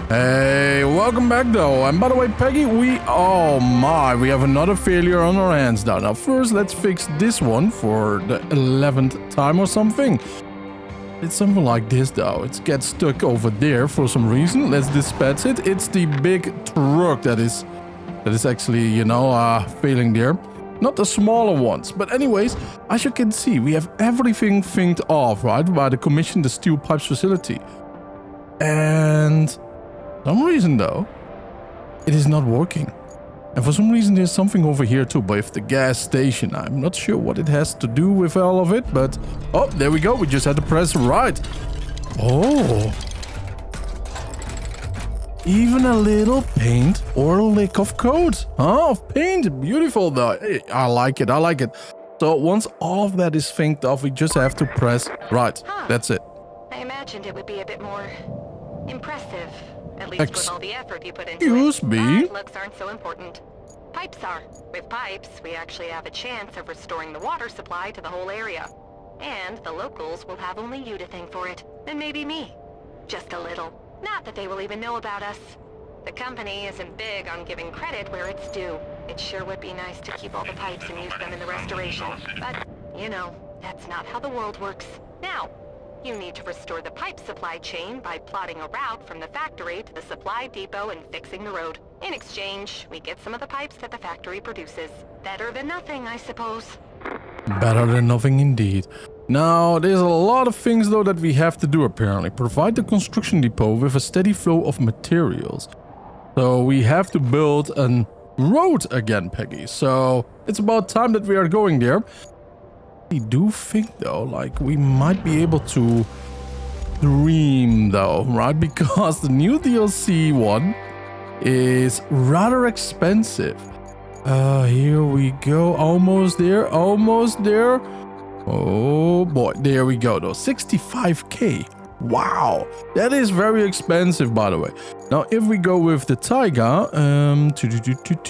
Hey, welcome back though. And by the way, Peggy, oh my, we have another failure on our hands now. Now first, let's fix this one for the 11th time or something. It's something like this though. It gets stuck over there for some reason. Let's dispatch it. It's the big truck that is actually, failing there. Not the smaller ones. But anyways, as you can see, we have everything thinked off, right? By the commission, the steel pipes facility. And for some reason though, it is not working. And for some reason there's something over here too, with the gas station. I'm not sure what it has to do with all of it, but oh, there we go. We just had to press right. Oh. Even a little paint or a lick of code. Oh, of paint. Beautiful though. Hey, I like it. I like it. So once all of that is thinked off, we just have to press right. That's it. I imagined it would be a bit more impressive, at least with all the effort you put into it. Excuse me? But looks aren't so important. Pipes are. With pipes, we actually have a chance of restoring the water supply to the whole area. And the locals will have only you to thank for it, and maybe me. Just a little. Not that they will even know about us. The company isn't big on giving credit where it's due. It sure would be nice to keep all the pipes and use them in the restoration. But, that's not how the world works. Now, you need to restore the pipe supply chain by plotting a route from the factory to the supply depot and fixing the road. In exchange, we get some of the pipes that the factory produces. Better than nothing, I suppose. Better than nothing indeed. Now, there's a lot of things though that we have to do apparently. Provide the construction depot with a steady flow of materials. So we have to build a road again, Peggy. So it's about time that we are going there. I do think though, like we might be able to dream though, right? Because the new DLC one is rather expensive. Here we go. Almost there. Almost there. Oh boy, there we go though. 65k. Wow, that is very expensive, by the way. Now, if we go with the Taiga,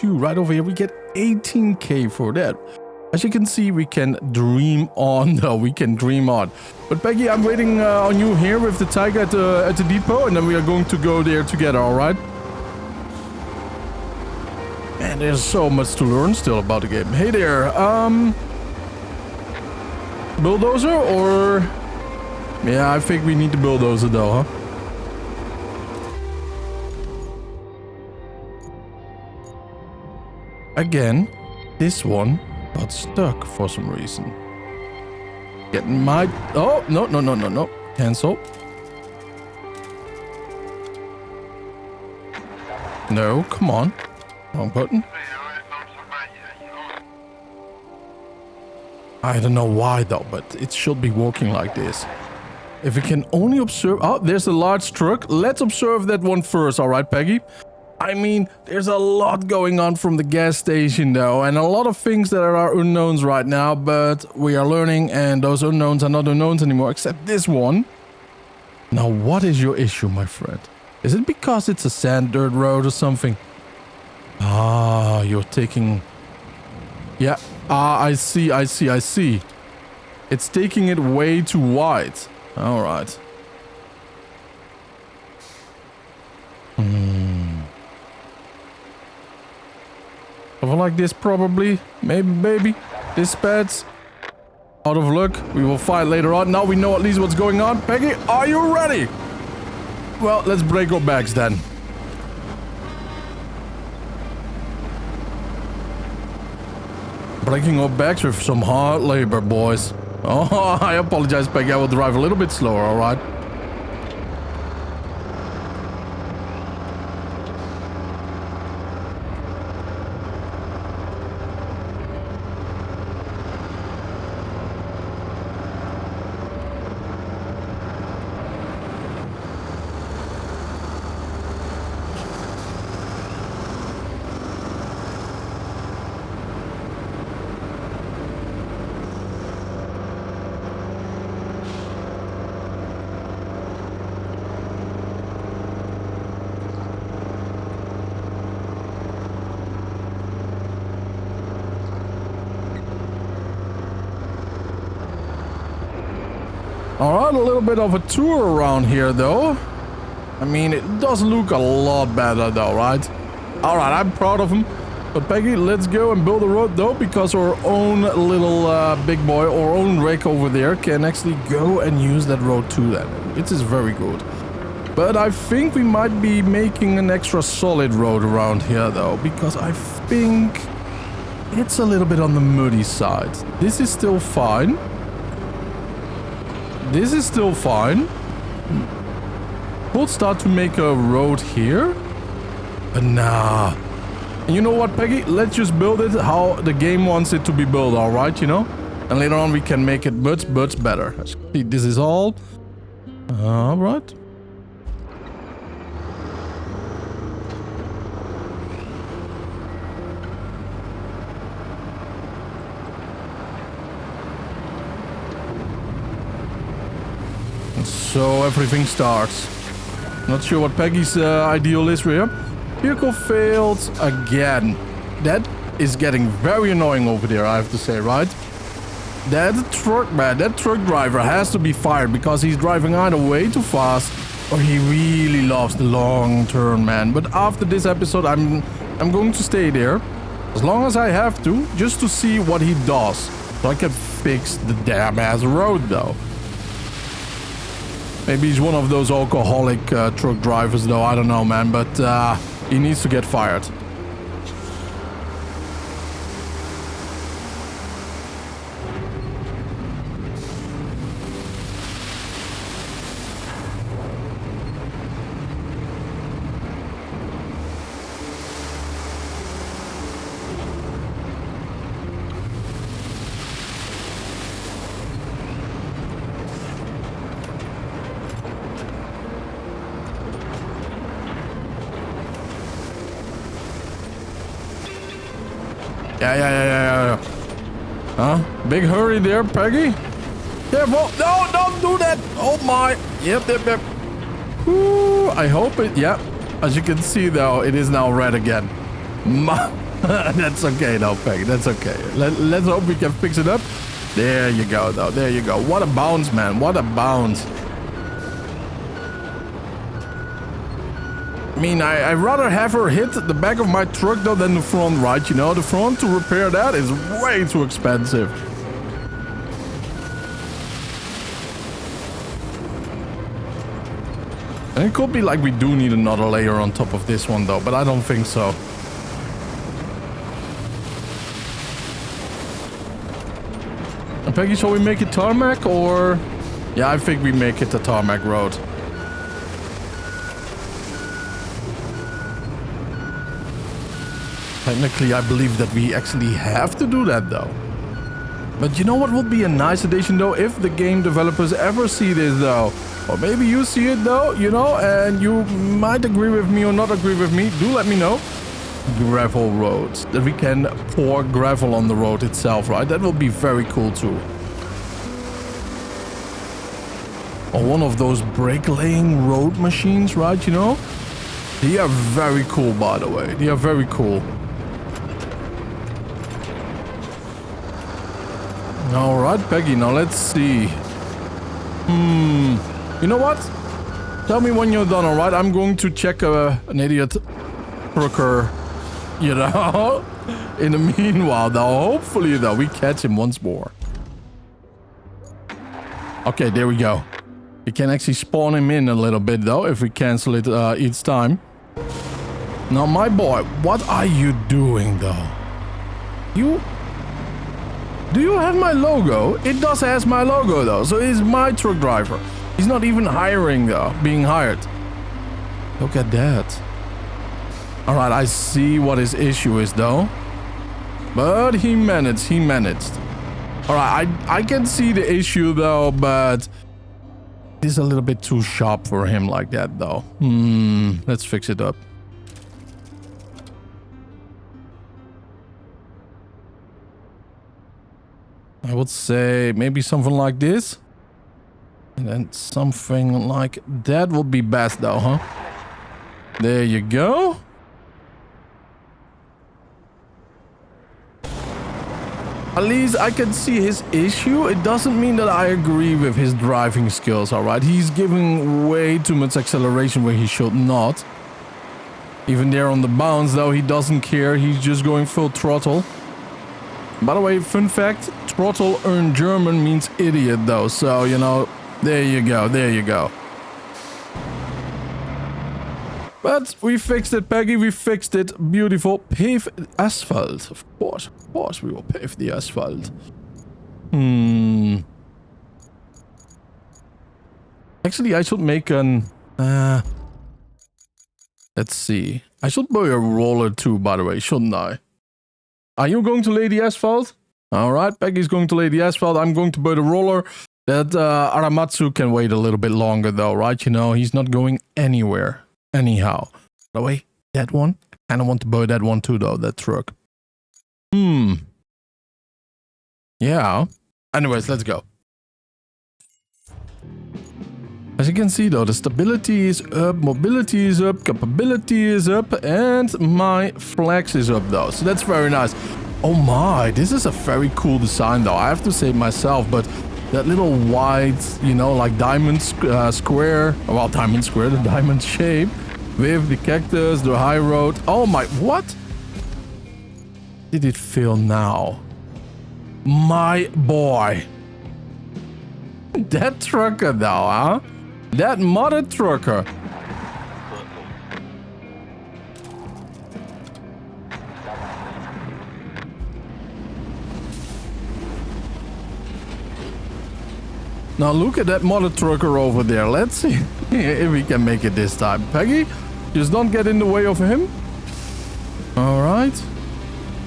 right over here, we get 18k for that. As you can see, we can dream on, though. We can dream on. But Peggy, I'm waiting on you here with the Taiga at the depot, and then we are going to go there together, all right? Man, there's so much to learn still about the game. Hey there, bulldozer or... Yeah, I think we need the bulldozer though, huh? Again, this one got stuck for some reason. Getting my... Oh, no. Cancel. No, come on. Wrong button. I don't know why though, but it should be working like this. If we can only observe... Oh, there's a large truck. Let's observe that one first, all right, Peggy? I mean, there's a lot going on from the gas station, though, and a lot of things that are unknowns right now, but we are learning, and those unknowns are not unknowns anymore, except this one. Now, what is your issue, my friend? Is it because it's a sand dirt road or something? Ah, you're taking... Yeah, I see. It's taking it way too wide. All right. Something like this probably. Maybe. Dispatch. Out of luck. We will fight later on. Now we know at least what's going on. Peggy, are you ready? Well, let's break our backs then. Breaking our backs with some hard labor, boys. Oh, I apologize, Peggy. I will drive a little bit slower, all right? Alright, a little bit of a tour around here though. I mean, it does look a lot better though, right? Alright, I'm proud of him. But Peggy, let's go and build a road though, because our own little big boy, our own rake over there can actually go and use that road too then. It is very good. But I think we might be making an extra solid road around here though, because I think it's a little bit on the muddy side. This is still fine. This is still fine. We'll start to make a road here. But nah. And you know what, Peggy? Let's just build it how the game wants it to be built, alright, you know? And later on we can make it much better. See, this is all. Alright. So everything starts. Not sure what Peggy's ideal is here. Vehicle failed again. That is getting very annoying over there, I have to say, right? That truck man, that truck driver has to be fired because he's driving either way too fast or he really loves the long turn, man. But after this episode, I'm going to stay there as long as I have to, just to see what he does, so I can fix the damn ass road though. Maybe he's one of those alcoholic truck drivers though, I don't know, man, but he needs to get fired. Yeah. Huh? Big hurry there, Peggy. Careful. No, don't do that. Oh my. Yep. Ooh, I hope it. Yeah. As you can see, though, it is now red again. That's okay, though, Peggy. That's okay. Let's hope we can fix it up. There you go, though. There you go. What a bounce, man. What a bounce. I mean, I'd rather have her hit the back of my truck though than the front, right? You know, the front to repair that is way too expensive. And it could be like we do need another layer on top of this one though, but I don't think so. And Peggy, shall we make it tarmac or? Yeah, I think we make it a tarmac road. Technically, I believe that we actually have to do that though. But you know what would be a nice addition though? If the game developers ever see this though. Or maybe you see it though, you know, and you might agree with me or not agree with me. Do let me know. Gravel roads. That we can pour gravel on the road itself, right? That will be very cool too. Or one of those brake-laying road machines, right, you know? They are very cool, by the way. They are very cool. Alright, Peggy, now let's see. You know what? Tell me when you're done, alright? I'm going to check an idiot trucker, you know? In the meanwhile, though, hopefully, though, we catch him once more. Okay, there we go. We can actually spawn him in a little bit, though, if we cancel it each time. Now, my boy, what are you doing, though? Do you have my logo? It does have my logo, though, so he's my truck driver. He's not even hiring, though, being hired. Look at that. Alright, I see what his issue is, though. But he managed. Alright, I can see the issue, though, but it is a little bit too sharp for him like that, though. Let's fix it up. I would say maybe something like this. And then something like that would be best though, huh? There you go. At least I can see his issue. It doesn't mean that I agree with his driving skills, alright? He's giving way too much acceleration where he should not. Even there on the bounce, though, he doesn't care. He's just going full throttle. By the way, fun fact, throttle in German means idiot, though. So, you know, there you go, there you go. But we fixed it, Peggy, we fixed it. Beautiful. Pave asphalt. Of course, we will pave the asphalt. Actually, I should make an... let's see. I should buy a roller too, by the way, shouldn't I? Are you going to lay the asphalt? Alright, Peggy's going to lay the asphalt. I'm going to buy the roller. That Aramatsu can wait a little bit longer though, right? You know, he's not going anywhere. Anyhow. By the way, that one. And I want to buy that one too though, that truck. Yeah. Anyways, let's go. As you can see though, the stability is up, mobility is up, capability is up, and my flex is up though. So that's very nice. Oh my, this is a very cool design though. I have to say myself, but that little wide, you know, like diamond square, well, diamond square, the diamond shape with the cactus, the high road. Oh my, what? Did it fail now? My boy. That trucker though, huh? That mother trucker. Now look at that mother trucker over there. Let's see if we can make it this time. Peggy, just don't get in the way of him. All right.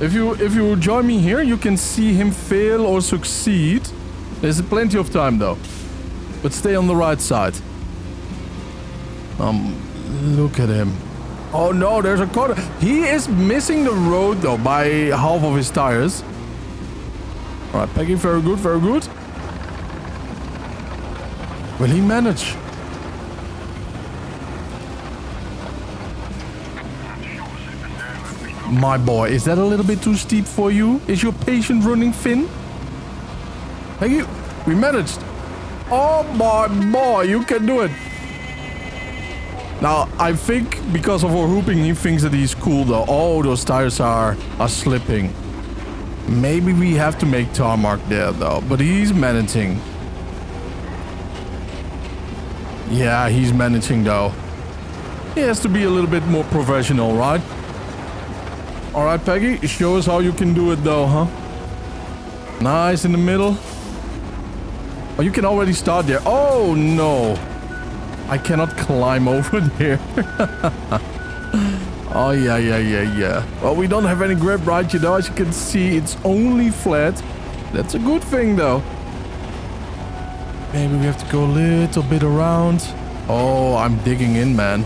If you join me here, you can see him fail or succeed. There's plenty of time though. But stay on the right side. Look at him. Oh no, there's a corner. He is missing the road though by half of his tires. All right, Peggy, very good, very good. Will he manage? My boy, is that a little bit too steep for you? Is your patient running thin? Peggy, we managed. Oh my boy, you can do it. Now, I think because of our hooping, he thinks that he's cool though. Oh, those tires are slipping. Maybe we have to make tarmac there though, but he's managing. Yeah, he's managing though. He has to be a little bit more professional, right? Alright, Peggy, show us how you can do it though, huh? Nice in the middle. Oh, you can already start there. Oh, no. I cannot climb over there. Oh, yeah. Well, we don't have any grip, right? You know, as you can see, it's only flat. That's a good thing, though. Maybe we have to go a little bit around. Oh, I'm digging in, man.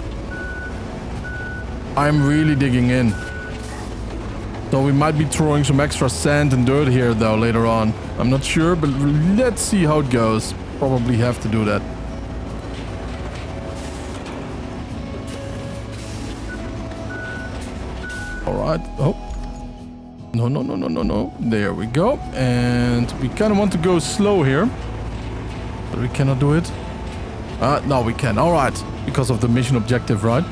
I'm really digging in. So we might be throwing some extra sand and dirt here, though, later on. I'm not sure, but let's see how it goes. Probably have to do that. Alright. Oh. No. There we go. And we kind of want to go slow here. But we cannot do it. No, we can. Alright. Because of the mission objective, right?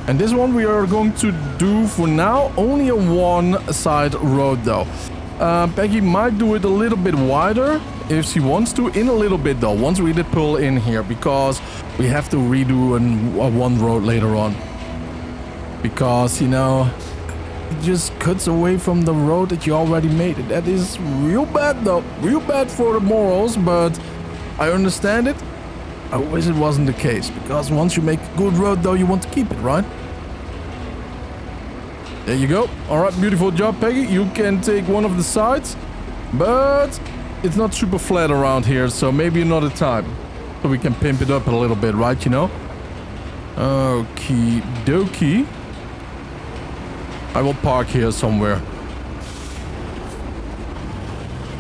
And this one we are going to do for now only a one-side road though. Peggy might do it a little bit wider if she wants to, in a little bit though, once we did pull in here, because we have to redo a one road later on. Because, you know, it just cuts away from the road that you already made. That is real bad though, real bad for the morals, but I understand it. I wish it wasn't the case, because once you make a good road though, you want to keep it, right? There you go. Alright, beautiful job, Peggy. You can take one of the sides, but it's not super flat around here, so maybe another time. So we can pimp it up a little bit, right, you know? Okie dokie. I will park here somewhere.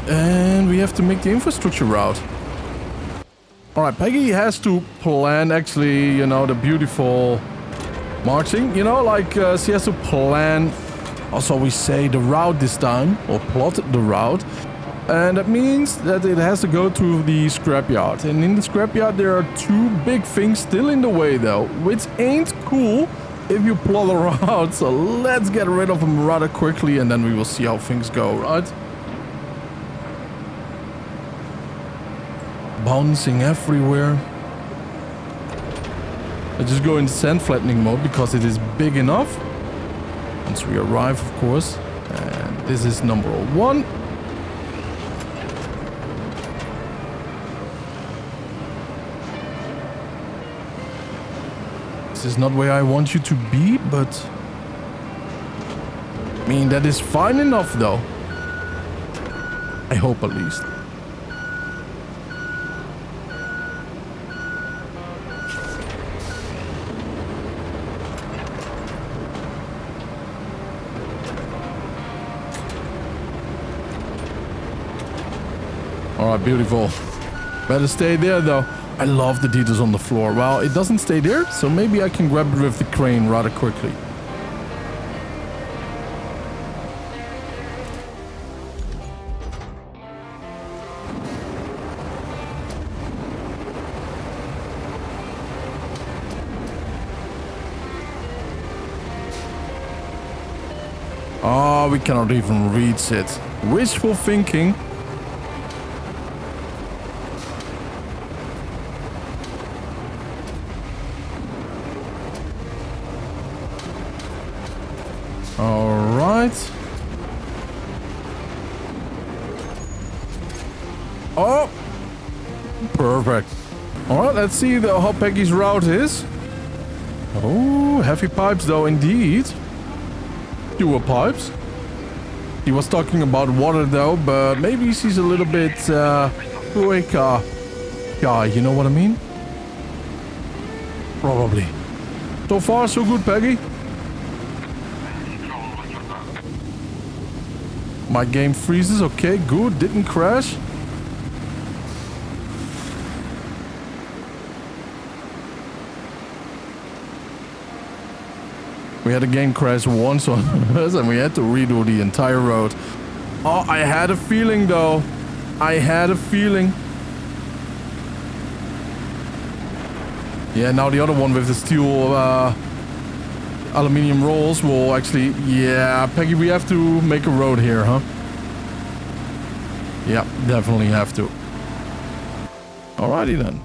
And we have to make the infrastructure route. Alright, Peggy has to plan, actually, you know, the beautiful marching, you know, like she has to plan, also we say the route this time, or plot the route. And that means that it has to go to the scrapyard. And in the scrapyard there are two big things still in the way though, which ain't cool if you plot a route. So let's get rid of them rather quickly and then we will see how things go, right? Bouncing everywhere. I just go in sand flattening mode because it is big enough. Once we arrive, of course. And this is number 1. This is not where I want you to be, but I mean, that is fine enough though. I hope at least. Alright, beautiful. Better stay there though. I love the details on the floor. Well, it doesn't stay there, so maybe I can grab it with the crane rather quickly. Oh, we cannot even reach it. Wishful thinking. Alright. Oh! Perfect. Alright, let's see how Peggy's route is. Oh, heavy pipes though, indeed. Dual pipes. He was talking about water though, but maybe she's a little bit, quick, yeah, you know what I mean? Probably. So far, so good, Peggy. My game freezes. Okay, good. Didn't crash. We had a game crash once on us and we had to redo the entire road. Oh, I had a feeling though. I had a feeling. Yeah, now the other one with the steel aluminium rolls will actually... Yeah, Peggy, we have to make a road here, huh? Yeah, definitely have to. Alrighty then.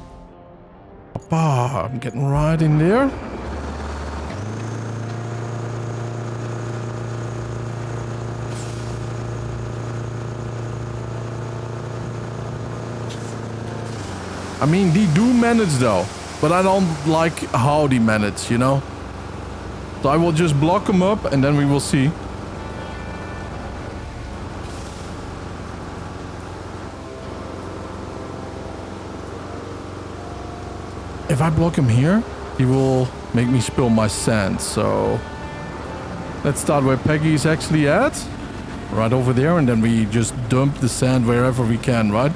Papa, I'm getting right in there. I mean, they do manage though, but I don't like how they manage, you know? So I will just block them up and then we will see. If I block him here, he will make me spill my sand. So let's start where Peggy is actually at. Right over there, and then we just dump the sand wherever we can, right?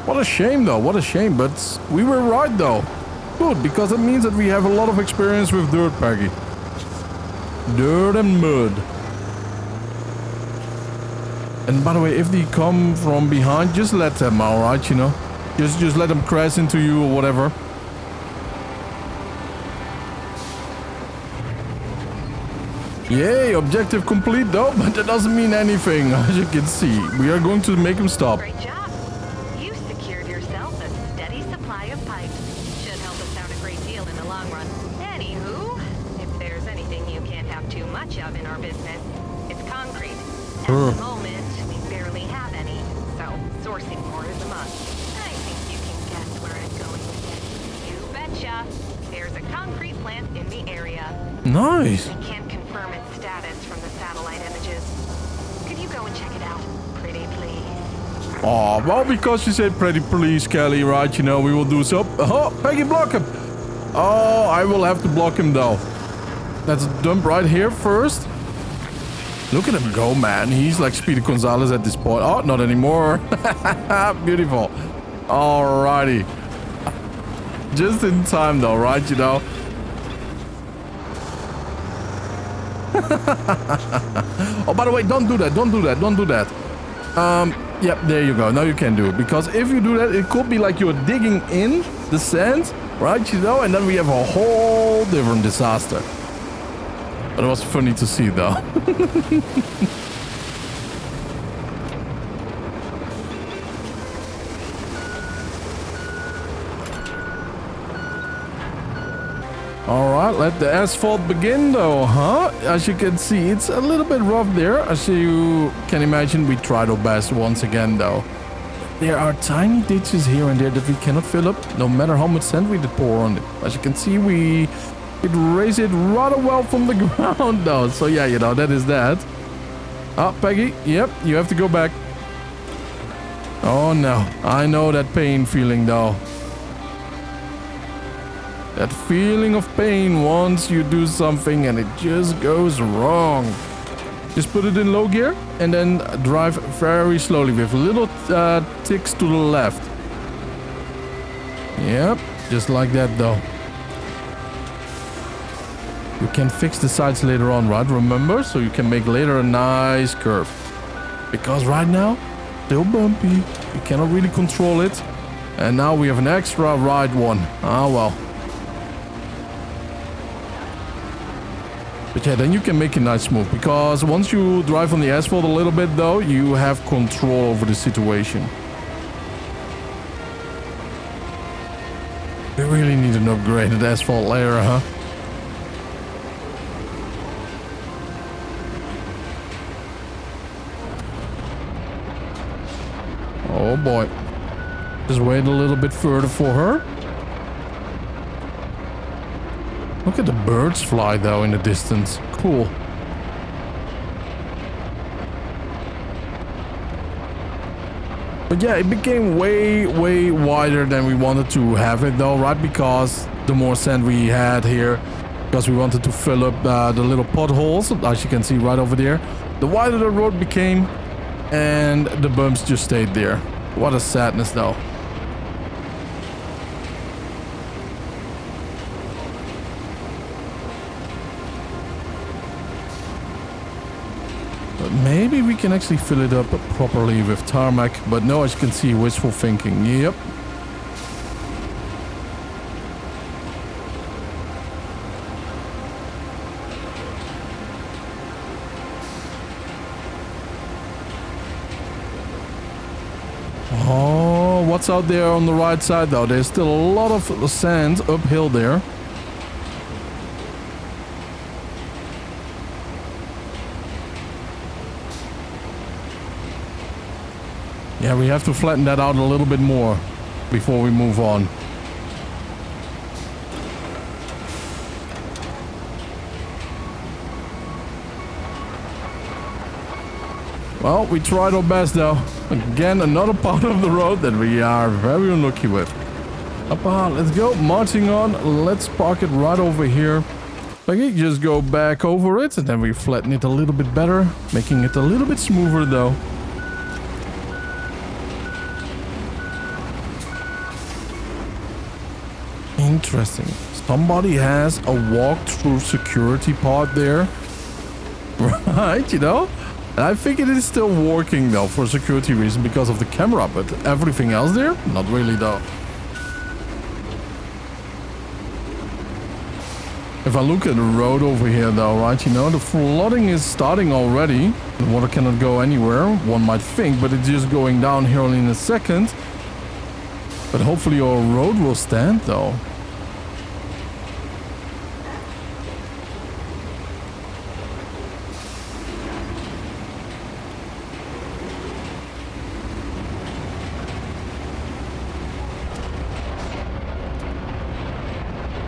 What a shame though, what a shame, but we were right though. Good, because it means that we have a lot of experience with dirt, Peggy. Dirt and mud. And by the way, if they come from behind, just let them, alright, you know? Just let them crash into you or whatever. Yay, objective complete though, but that doesn't mean anything, as you can see. We are going to make them stop. Great job. You secured yourself a steady supply of pipes. Should help us out a great deal in the long run. Anywho, if there's anything you can't have too much of in our business, it's concrete. At the moment, we barely have any, so sourcing more is a must. I think you can guess where I'm going with this. You betcha. There's a concrete plant in the area. Nice. I can't confirm its status from the satellite images. Could you go and check it out? Pretty please. Oh, well, because you said pretty please, Kelly, right? You know, we will do so. Oh, Peggy, block him. Oh, I will have to block him, though. Let's dump right here first. Look at him go, man. He's like Speedy Gonzalez at this point. Oh, not anymore. Beautiful. Alrighty. Just in time, though, right? You know. Oh, by the way, don't do that. Don't do that. Don't do that. Yep, there you go. Now you can do it. Because if you do that, it could be like you're digging in the sand, right? You know, and then we have a whole different disaster. But it was funny to see, though. All right, let the asphalt begin though, huh? As you can see, it's a little bit rough there. As you can imagine, we tried our best once again though. There are tiny ditches here and there that we cannot fill up, no matter how much sand we did pour on it. As you can see, we did raise it rather well from the ground though. So yeah, you know, that is that. Ah, Peggy, yep, you have to go back. Oh no, I know that pain feeling though. That feeling of pain once you do something and it just goes wrong. Just put it in low gear and then drive very slowly with little ticks to the left. Yep, just like that though. You can fix the sides later on, right? Remember? So you can make later a nice curve. Because right now, still bumpy. You cannot really control it. And now we have an extra right one. Ah well. But yeah, then you can make a nice move, because once you drive on the asphalt a little bit though, you have control over the situation. We really need an upgraded asphalt layer, huh? Oh boy. Just wait a little bit further for her. Look at the birds fly though in the distance. Cool. But yeah, it became way wider than we wanted to have it though, right? Because the more sand we had here, because we wanted to fill up the little potholes, as you can see right over there, the wider the road became and the bumps just stayed there. What a sadness though. Maybe we can actually fill it up properly with tarmac, but no, as you can see, wishful thinking. Yep. Oh, what's out there on the right side though? There's still a lot of sand uphill there. Yeah, we have to flatten that out a little bit more before we move on. Well, we tried our best though. Again, another part of the road that we are very unlucky with. Let's go, marching on. Let's park it right over here. Okay, just go back over it and then we flatten it a little bit better, making it a little bit smoother though. Interesting. Somebody has a walk-through security part there. Right, you know? And I think it is still working though for security reasons because of the camera, but everything else there? Not really though. If I look at the road over here though, right, you know, the flooding is starting already. The water cannot go anywhere, one might think, but it's just going downhill in a second. But hopefully our road will stand though.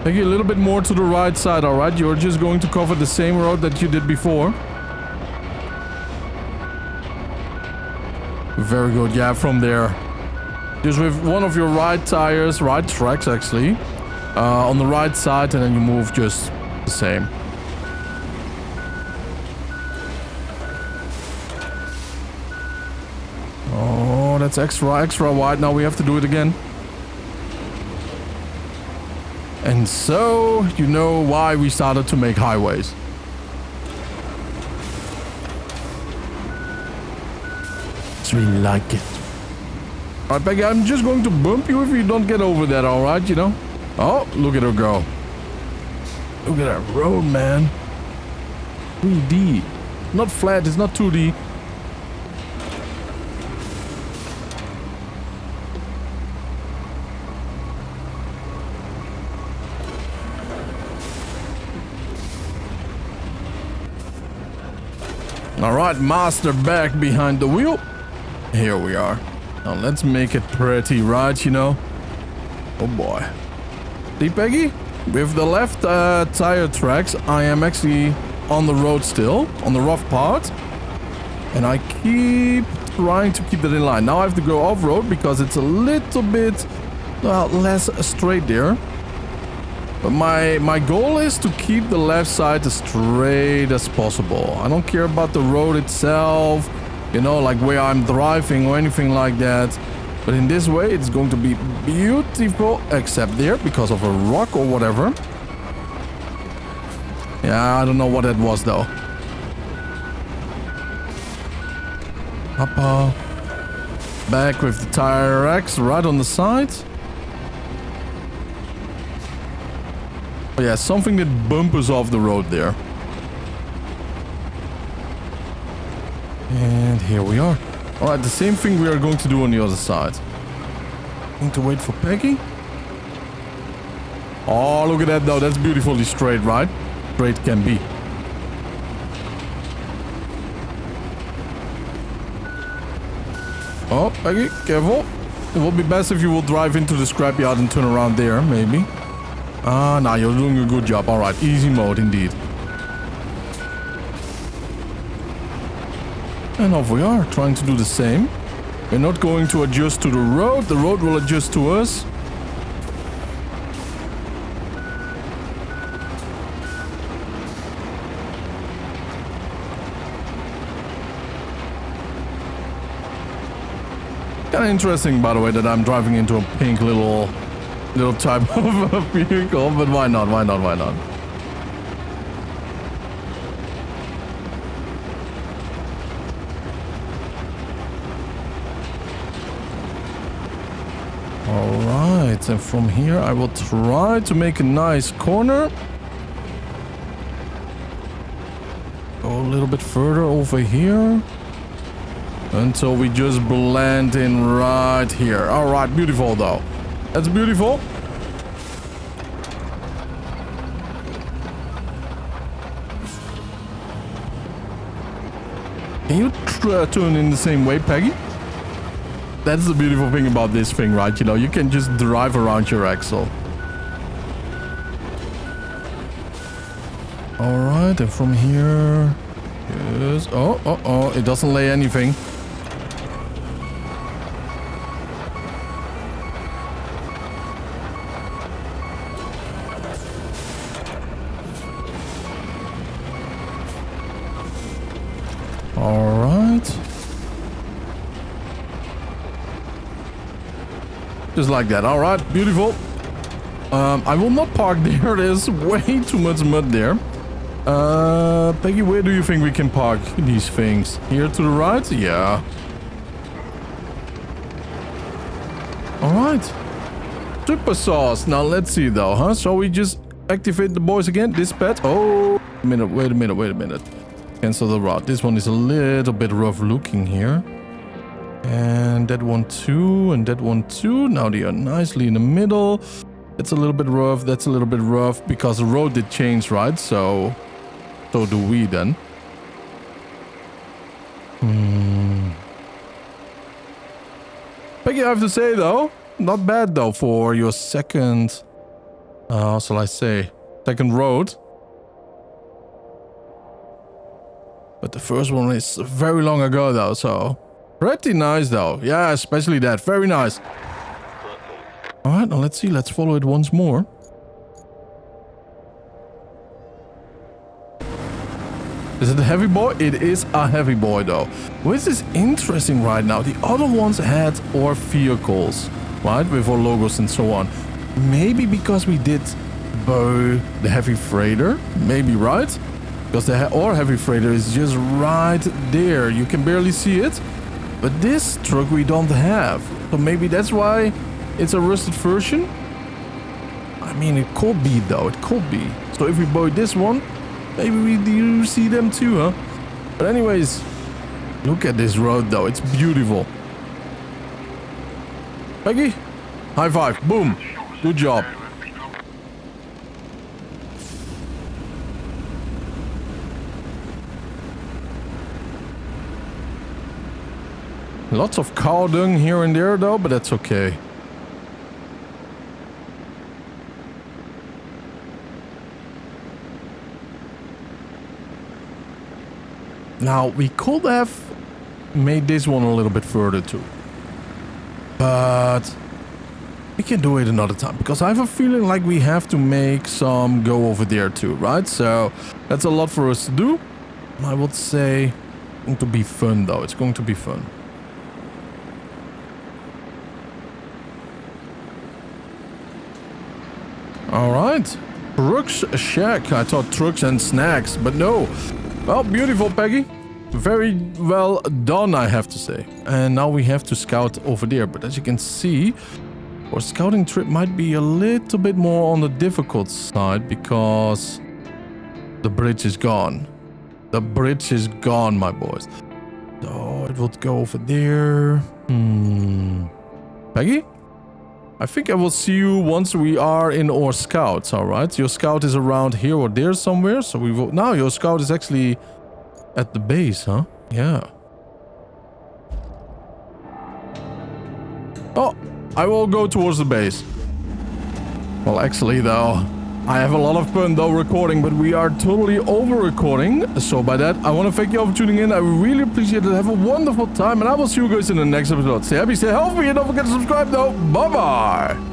Take it a little bit more to the right side, alright? You're just going to cover the same road that you did before. Very good, yeah, from there. Just with one of your right tires, right tracks actually, on the right side, and then you move just the same. Oh, that's extra wide. Now we have to do it again. And so, you know why we started to make highways. It's really like it. All right, Peggy, I'm just going to bump you if you don't get over that, all right, you know? Oh, look at her go. Look at that road, man. 3D. Not flat, it's not 2D. All right, master back behind the wheel. Here we are. Now let's make it pretty, right, you know? Oh boy. See, Peggy? With the left tire tracks, I am actually on the road still, on the rough part. And I keep trying to keep that in line. Now I have to go off-road because it's a little bit, well, less straight there. But my goal is to keep the left side as straight as possible. I don't care about the road itself, you know, like where I'm driving or anything like that. But in this way, it's going to be beautiful, except there because of a rock or whatever. Yeah, I don't know what that was though. Papa. Back with the tire racks right on the side. Oh yeah, something that bumpers off the road there. And here we are. Alright, the same thing we are going to do on the other side. Going to wait for Peggy. Oh, look at that though. That's beautifully straight, right? Straight can be. Oh, Peggy, careful. It would be best if you will drive into the scrapyard and turn around there, maybe. Ah, now you're doing a good job. All right, easy mode indeed. And off we are, trying to do the same. We're not going to adjust to the road will adjust to us. Kind of interesting, by the way, that I'm driving into a pink little type of vehicle, but why not? Why not? Why not? All right, and from here I will try to make a nice corner. Go a little bit further over here until we just blend in right here. All right, beautiful though. That's beautiful. Can you turn in the same way, Peggy? That's the beautiful thing about this thing, right? You know, you can just drive around your axle. All right, and from here... Yes. Oh, it doesn't lay anything. Just like that. All right, beautiful. I will not park there. There's way too much mud there. Peggy, where do you think we can park these things? Here to the right? Yeah. All right. Super sauce. Now let's see though, huh? Shall we just activate the boys again? This pad. Oh, wait a minute. Cancel the route. This one is a little bit rough looking here. And that one too, and that one too. Now they are nicely in the middle. It's a little bit rough. That's a little bit rough because the road did change, right? So do we then. Peggy, I have to say though, not bad though for your second, how shall I say, second road. But the first one is very long ago though, so pretty nice though. Yeah, especially that. Very nice. All right, now let's see. Let's follow it once more. Is it a heavy boy? It is a heavy boy though. Which is interesting right now. The other ones had our vehicles, right? With our logos and so on. Maybe because we did the heavy freighter. Maybe, right? Because our heavy freighter is just right there. You can barely see it. But this truck we don't have. So maybe that's why it's a rusted version? I mean, it could be though, it could be. So if we buy this one, maybe we do see them too, huh? But anyways, look at this road though, it's beautiful. Peggy, high five, boom, good job. Lots of cow dung here and there though, but that's okay. Now, we could have made this one a little bit further too. But we can do it another time, because I have a feeling like we have to make some go over there too, right? So that's a lot for us to do. I would say it's going to be fun though. It's going to be fun. All right. Trucks Shack. I thought trucks and snacks, but no. Well, beautiful, Peggy. Very well done, I have to say. And now we have to scout over there. But as you can see, our scouting trip might be a little bit more on the difficult side because the bridge is gone. The bridge is gone, my boys. So it would go over there. Peggy? I think I will see you once we are in our scouts, alright? Your scout is around here or there somewhere, so we will... Now your scout is actually at the base, huh? Yeah. Oh, I will go towards the base. Well, actually, though, I have a lot of fun, though, recording, but we are totally over-recording. So by that, I want to thank you all for tuning in. I really appreciate it. Have a wonderful time, and I will see you guys in the next episode. Stay happy, stay healthy, and don't forget to subscribe, though. Bye-bye!